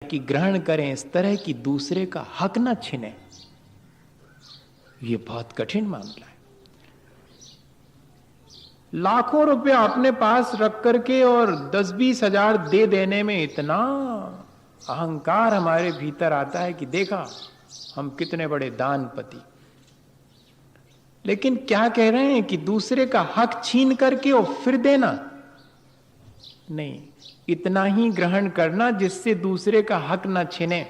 कि ग्रहण करें इस तरह कि दूसरे का हक ना छिने। ये बहुत कठिन मामला है। लाखों रुपया अपने पास रख करके और 10-20 हजार दे देने में इतना अहंकार हमारे भीतर आता है कि देखा हम कितने बड़े दानपति। लेकिन क्या कह रहे हैं कि दूसरे का हक छीन करके और फिर देना नहीं, इतना ही ग्रहण करना जिससे दूसरे का हक ना छिने।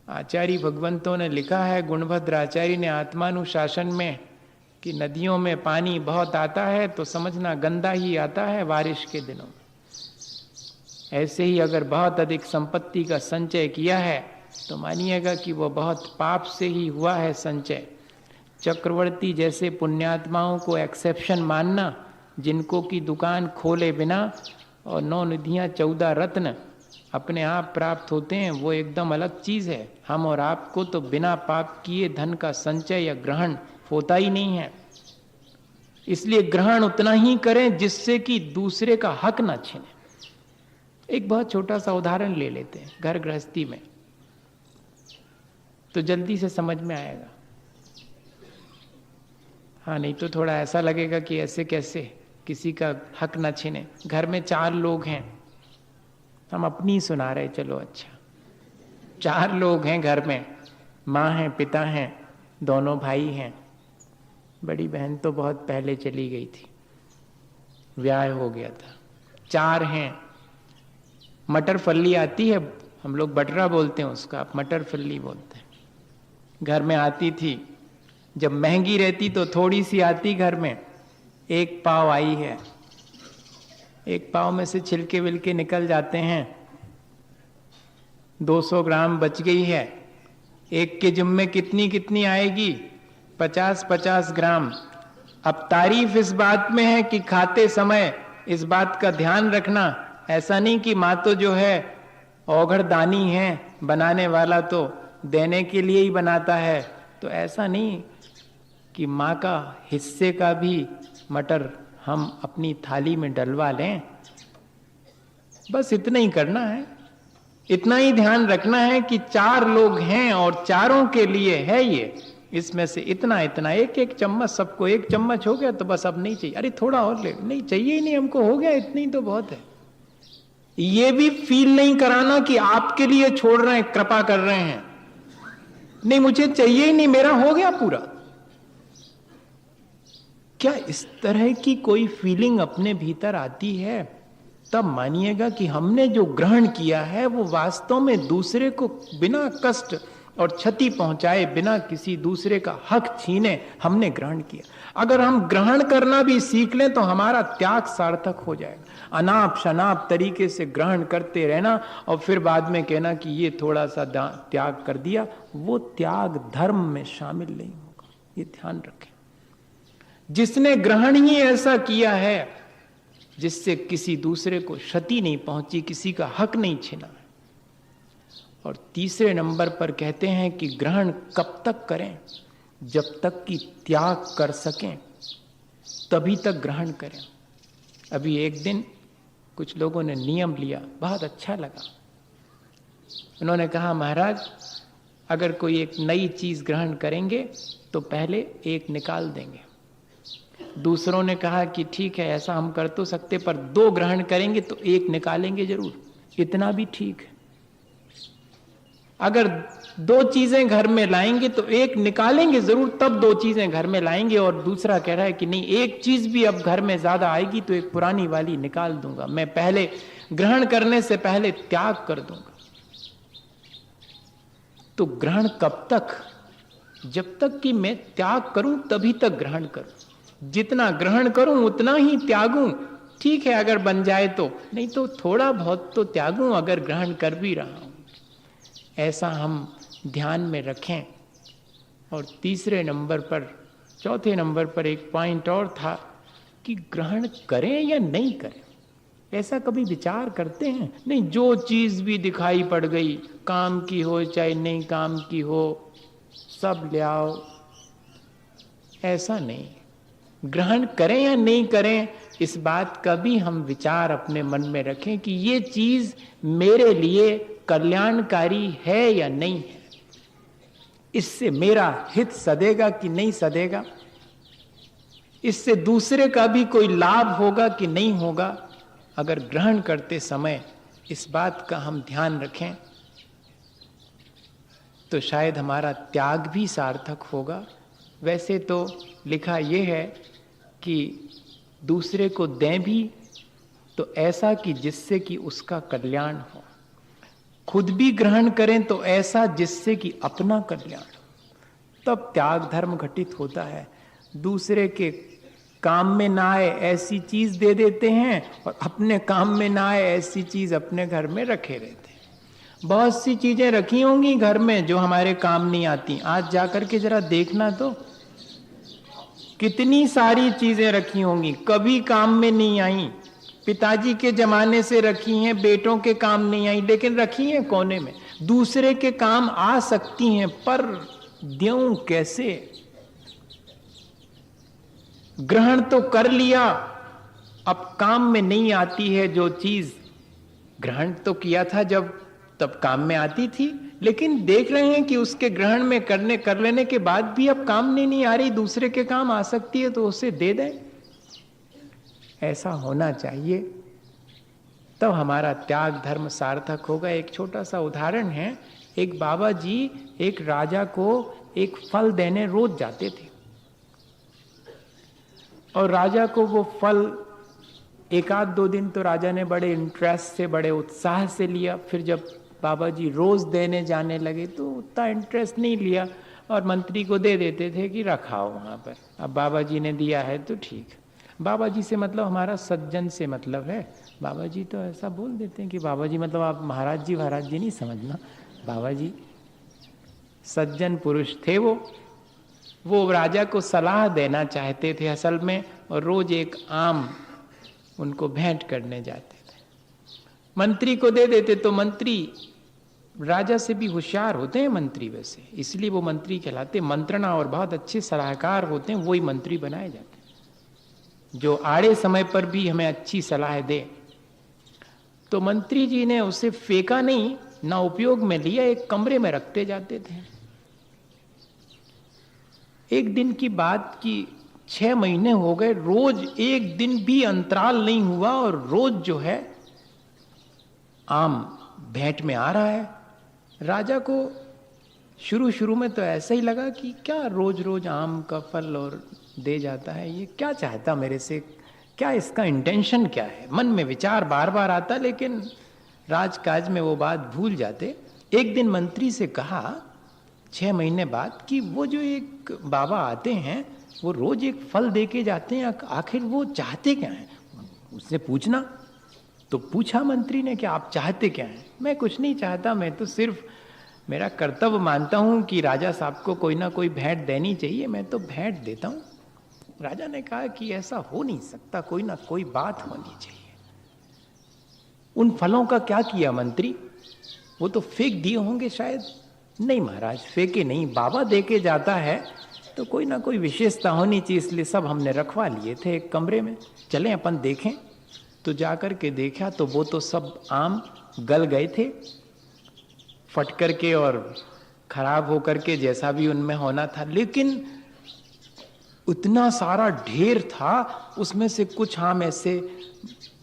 आचार्य भगवंतों ने लिखा है, गुणभद्र आचार्य ने आत्मानुशासन में, कि नदियों में पानी बहुत आता है तो समझना गंदा ही आता है बारिश के दिनों में। ऐसे ही अगर बहुत अधिक संपत्ति का संचय किया है तो मानिएगा कि वो बहुत पाप से ही हुआ है संचय। चक्रवर्ती जैसे पुण्यात्माओं को एक्सेप्शन मानना, जिनको की दुकान खोले बिना और 9 निधियां 14 रत्न अपने आप प्राप्त होते हैं, वो एकदम अलग चीज है। हम और आपको तो बिना पाप किए धन का संचय या ग्रहण होता ही नहीं है। इसलिए ग्रहण उतना ही करें जिससे कि दूसरे का हक ना छीने। एक बहुत छोटा सा उदाहरण ले लेते हैं घर गृहस्थी में, तो जल्दी से समझ में आएगा। हाँ, नहीं तो थोड़ा ऐसा लगेगा कि ऐसे कैसे किसी का हक ना छीने। घर में 4 लोग हैं, हम अपनी सुना रहे, चलो अच्छा। 4 लोग हैं घर में, माँ हैं, पिता हैं, दोनों भाई हैं। बड़ी बहन तो बहुत पहले चली गई थी, ब्याह हो गया था। 4 हैं। मटर फल्ली आती है, हम लोग बटरा बोलते हैं उसका, आप मटर फल्ली बोलते हैं। घर में आती थी, जब महंगी रहती तो थोड़ी सी आती घर में। 1 पाव आई है, 1 पाव में से छिलके विलके निकल जाते हैं, 200 ग्राम बच गई है। एक के जुम्मे कितनी कितनी आएगी? 50-50 ग्राम। अब तारीफ इस बात में है कि खाते समय इस बात का ध्यान रखना, ऐसा नहीं कि माँ तो जो है औघड़ दानी है, बनाने वाला तो देने के लिए ही बनाता है। तो ऐसा नहीं कि माँ का हिस्से का भी मटर हम अपनी थाली में डलवा लें। बस इतना ही करना है, इतना ही ध्यान रखना है कि 4 लोग हैं और चारों के लिए है ये। इसमें से इतना इतना, एक चम्मच, सबको 1 चम्मच हो गया तो बस अब नहीं चाहिए। अरे थोड़ा और ले, नहीं चाहिए ही नहीं हमको, हो गया इतनी तो बहुत है। ये भी फील नहीं कराना कि आपके लिए छोड़ रहे हैं, कृपा कर रहे हैं। नहीं, मुझे चाहिए ही नहीं, मेरा हो गया पूरा। क्या इस तरह की कोई फीलिंग अपने भीतर आती है, तब मानिएगा कि हमने जो ग्रहण किया है वो वास्तव में दूसरे को बिना कष्ट और क्षति पहुंचाए, बिना किसी दूसरे का हक छीने हमने ग्रहण किया। अगर हम ग्रहण करना भी सीख लें तो हमारा त्याग सार्थक हो जाएगा। अनाप शनाप तरीके से ग्रहण करते रहना और फिर बाद में कहना कि ये थोड़ा सा त्याग कर दिया, वो त्याग धर्म में शामिल नहीं होगा। ये ध्यान रखें। जिसने ग्रहण ही ऐसा किया है जिससे किसी दूसरे को क्षति नहीं पहुंची, किसी का हक नहीं छीना। और तीसरे नंबर पर कहते हैं कि ग्रहण कब तक करें? जब तक कि त्याग कर सकें तभी तक ग्रहण करें। अभी एक दिन कुछ लोगों ने नियम लिया, बहुत अच्छा लगा। उन्होंने कहा, महाराज अगर कोई एक नई चीज ग्रहण करेंगे तो पहले एक निकाल देंगे। दूसरों ने कहा कि ठीक है, ऐसा हम कर तो सकते, पर 2 ग्रहण करेंगे तो एक निकालेंगे जरूर। इतना भी ठीक है। अगर 2 चीजें घर में लाएंगे तो एक निकालेंगे जरूर, तब 2 चीजें घर में लाएंगे। और दूसरा कह रहा है कि नहीं, एक चीज भी अब घर में ज्यादा आएगी तो एक पुरानी वाली निकाल दूंगा, मैं पहले ग्रहण करने से पहले त्याग कर दूंगा। तो ग्रहण कब तक? जब तक कि मैं त्याग करूं तभी तक ग्रहण करूं। जितना ग्रहण करूं उतना ही त्यागूं। ठीक है, अगर बन जाए तो, नहीं तो थोड़ा बहुत तो त्यागूं अगर ग्रहण कर भी रहा हूं। ऐसा हम ध्यान में रखें। और तीसरे नंबर पर, चौथे नंबर पर एक पॉइंट और था कि ग्रहण करें या नहीं करें। ऐसा कभी विचार करते हैं? नहीं, जो चीज भी दिखाई पड़ गई, काम की हो चाहे नहीं काम की हो, सब ले आओ। ऐसा नहीं। ग्रहण करें या नहीं करें, इस बात का भी हम विचार अपने मन में रखें कि ये चीज मेरे लिए कल्याणकारी है या नहीं है, इससे मेरा हित सधेगा कि नहीं सधेगा, इससे दूसरे का भी कोई लाभ होगा कि नहीं होगा, अगर ग्रहण करते समय इस बात का हम ध्यान रखें तो शायद हमारा त्याग भी सार्थक होगा। वैसे तो लिखा यह है कि दूसरे को दें भी तो ऐसा कि जिससे कि उसका कल्याण हो, खुद भी ग्रहण करें तो ऐसा जिससे कि अपना कल्याण हो, तब त्याग धर्म घटित होता है। दूसरे के काम में ना आए ऐसी चीज दे देते हैं और अपने काम में ना आए ऐसी चीज अपने घर में रखे रहते हैं। बहुत सी चीजें रखी होंगी घर में जो हमारे काम नहीं आती, आज जाकर के जरा देखना तो कितनी सारी चीजें रखी होंगी, कभी काम में नहीं आई, पिताजी के जमाने से रखी हैं, बेटों के काम नहीं आई, लेकिन रखी हैं कोने में। दूसरे के काम आ सकती हैं पर द्यों कैसे? ग्रहण तो कर लिया, अब काम में नहीं आती है जो चीज ग्रहण तो किया था जब तब काम में आती थी, लेकिन देख रहे हैं कि उसके ग्रहण में कर लेने के बाद भी अब काम नहीं आ रही, दूसरे के काम आ सकती है तो उसे दे दें। ऐसा होना चाहिए, तब हमारा त्याग धर्म सार्थक होगा। एक छोटा सा उदाहरण है, एक बाबा जी एक राजा को एक फल देने रोज जाते थे और राजा को वो फल एक आध दो दिन तो राजा ने बड़े इंटरेस्ट से बड़े उत्साह से लिया, फिर जब बाबा जी रोज देने जाने लगे तो उतना इंटरेस्ट नहीं लिया और मंत्री को दे देते थे कि रखाओ वहां पर। अब बाबा जी ने दिया है तो ठीक। बाबा जी से मतलब हमारा सज्जन से मतलब है। बाबा जी तो ऐसा बोल देते हैं कि बाबा जी मतलब आप महाराज जी नहीं समझना, बाबा जी सज्जन पुरुष थे। वो राजा को सलाह देना चाहते थे असल में, और रोज एक आम उनको भेंट करने जाते थे। मंत्री को दे देते तो मंत्री राजा से भी होशियार होते हैं मंत्री, वैसे इसलिए वो मंत्री कहलाते। मंत्रणा और बहुत अच्छे सलाहकार होते हैं, वही मंत्री बनाए जाते हैं जो आड़े समय पर भी हमें अच्छी सलाह दे। तो मंत्री जी ने उसे फेंका नहीं, ना उपयोग में लिया, एक कमरे में रखते जाते थे। एक दिन की बात की 6 महीने हो गए, रोज एक दिन भी अंतराल नहीं हुआ और रोज जो है आम भेंट में आ रहा है। राजा को शुरू में तो ऐसा ही लगा कि क्या रोज रोज आम का फल और दे जाता है, ये क्या चाहता मेरे से, क्या इसका इंटेंशन क्या है। मन में विचार बार बार आता, लेकिन राजकाज में वो बात भूल जाते। एक दिन मंत्री से कहा 6 महीने बाद कि वो जो एक बाबा आते हैं वो रोज एक फल दे के जाते हैं, आखिर वो चाहते क्या हैं, उससे पूछना। तो पूछा मंत्री ने कि आप चाहते क्या हैं। मैं कुछ नहीं चाहता, मैं तो सिर्फ मेरा कर्तव्य मानता हूं कि राजा साहब को कोई ना कोई भेंट देनी चाहिए, मैं तो भेंट देता हूं। राजा ने कहा कि ऐसा हो नहीं सकता, कोई ना कोई बात होनी चाहिए। उन फलों का क्या किया मंत्री, वो तो फेंक दिए होंगे शायद। नहीं महाराज, फेंके नहीं, बाबा दे के जाता है तो कोई ना कोई विशेषता होनी चाहिए, इसलिए सब हमने रखवा लिए थे एक कमरे में, चलें अपन देखें। तो जाकर के देखा तो वो तो सब आम गल गए थे, फट करके और खराब होकर के, जैसा भी उनमें होना था। लेकिन उतना सारा ढेर था, उसमें से कुछ आम ऐसे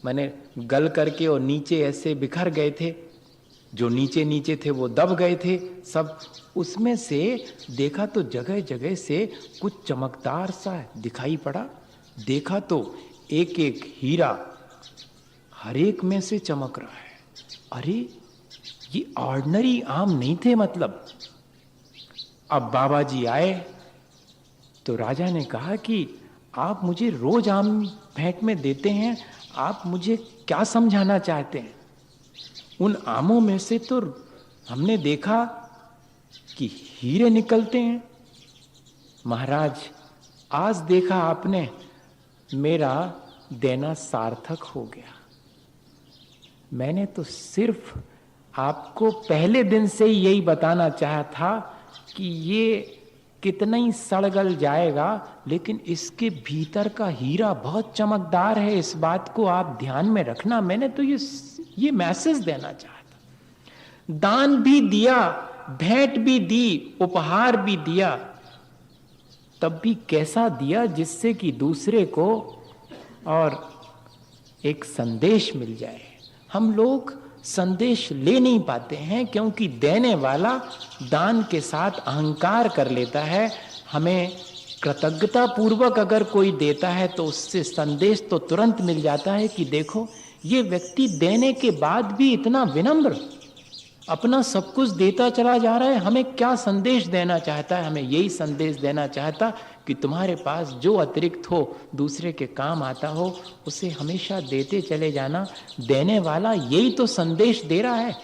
माने गल करके और नीचे ऐसे बिखर गए थे, जो नीचे नीचे थे वो दब गए थे सब। उसमें से देखा तो जगह जगह से कुछ चमकदार सा दिखाई पड़ा। देखा तो एक एक हीरा हर एक में से चमक रहा है। अरे ये ऑर्डिनरी आम नहीं थे मतलब। अब बाबा जी आए तो राजा ने कहा कि आप मुझे रोज आम भेंट में देते हैं, आप मुझे क्या समझाना चाहते हैं। उन आमों में से तो हमने देखा कि हीरे निकलते हैं। महाराज आज देखा आपने, मेरा देना सार्थक हो गया। मैंने तो सिर्फ आपको पहले दिन से ही यही बताना चाहा था कि ये कितना ही सड़गल जाएगा, लेकिन इसके भीतर का हीरा बहुत चमकदार है, इस बात को आप ध्यान में रखना। मैंने तो ये मैसेज देना चाहा था। दान भी दिया, भेंट भी दी, उपहार भी दिया, तब भी कैसा दिया जिससे कि दूसरे को और एक संदेश मिल जाए। हम लोग संदेश ले नहीं पाते हैं क्योंकि देने वाला दान के साथ अहंकार कर लेता है। हमें कृतज्ञता पूर्वक अगर कोई देता है तो उससे संदेश तो तुरंत मिल जाता है कि देखो ये व्यक्ति देने के बाद भी इतना विनम्र, अपना सब कुछ देता चला जा रहा है, हमें क्या संदेश देना चाहता है। हमें यही संदेश देना चाहता कि तुम्हारे पास जो अतिरिक्त हो, दूसरे के काम आता हो, उसे हमेशा देते चले जाना। देने वाला यही तो संदेश दे रहा है।